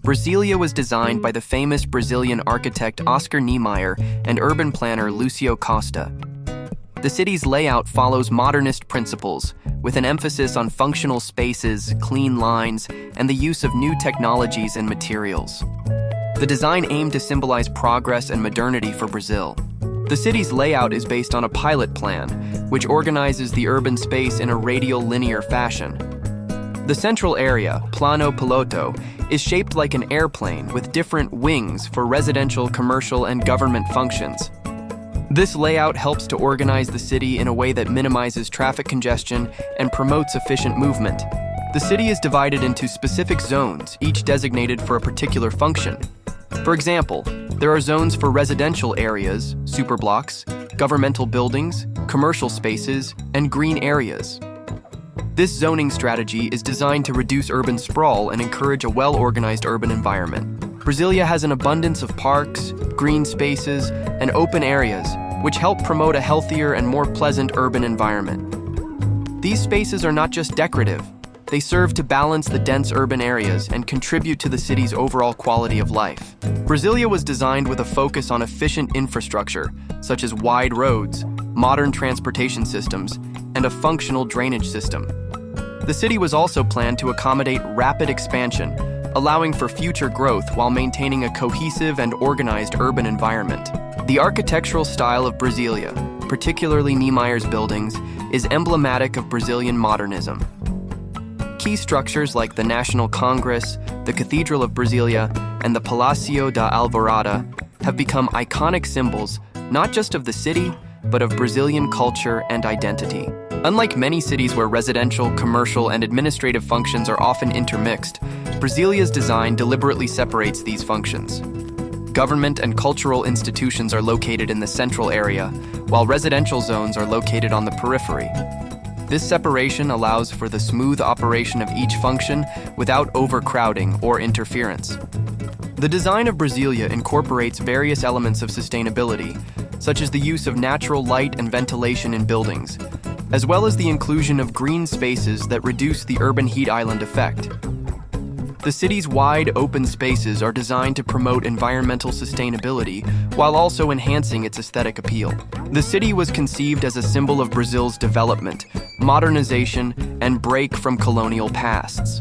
Brasília was designed by the famous Brazilian architect Oscar Niemeyer and urban planner Lúcio Costa. The city's layout follows modernist principles, with an emphasis on functional spaces, clean lines, and the use of new technologies and materials. The design aimed to symbolize progress and modernity for Brazil. The city's layout is based on a pilot plan, which organizes the urban space in a radial linear fashion. The central area, Plano Piloto, is shaped like an airplane with different wings for residential, commercial, and government functions. This layout helps to organize the city in a way that minimizes traffic congestion and promotes efficient movement. The city is divided into specific zones, each designated for a particular function. For example, there are zones for residential areas, superblocks, governmental buildings, commercial spaces, and green areas. This zoning strategy is designed to reduce urban sprawl and encourage a well-organized urban environment. Brasília has an abundance of parks, green spaces, and open areas, which help promote a healthier and more pleasant urban environment. These spaces are not just decorative. They serve to balance the dense urban areas and contribute to the city's overall quality of life. Brasília was designed with a focus on efficient infrastructure, such as wide roads, modern transportation systems, and a functional drainage system. The city was also planned to accommodate rapid expansion, allowing for future growth while maintaining a cohesive and organized urban environment. The architectural style of Brasília, particularly Niemeyer's buildings, is emblematic of Brazilian modernism. Key structures like the National Congress, the Cathedral of Brasília, and the Palácio da Alvorada have become iconic symbols not just of the city, but of Brazilian culture and identity. Unlike many cities where residential, commercial, and administrative functions are often intermixed, Brasília's design deliberately separates these functions. Government and cultural institutions are located in the central area, while residential zones are located on the periphery. This separation allows for the smooth operation of each function without overcrowding or interference. The design of Brasília incorporates various elements of sustainability, such as the use of natural light and ventilation in buildings, as well as the inclusion of green spaces that reduce the urban heat island effect. The city's wide open spaces are designed to promote environmental sustainability while also enhancing its aesthetic appeal. The city was conceived as a symbol of Brazil's development, modernization, and break from colonial pasts.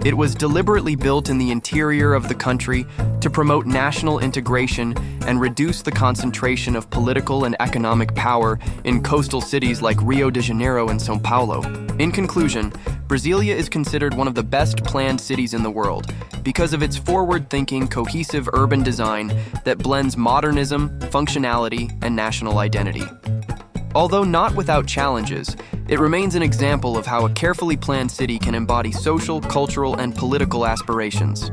It was deliberately built in the interior of the country to promote national integration and reduce the concentration of political and economic power in coastal cities like Rio de Janeiro and São Paulo. In conclusion, Brasília is considered one of the best planned cities in the world because of its forward-thinking, cohesive urban design that blends modernism, functionality, and national identity. Although not without challenges, it remains an example of how a carefully planned city can embody social, cultural, and political aspirations.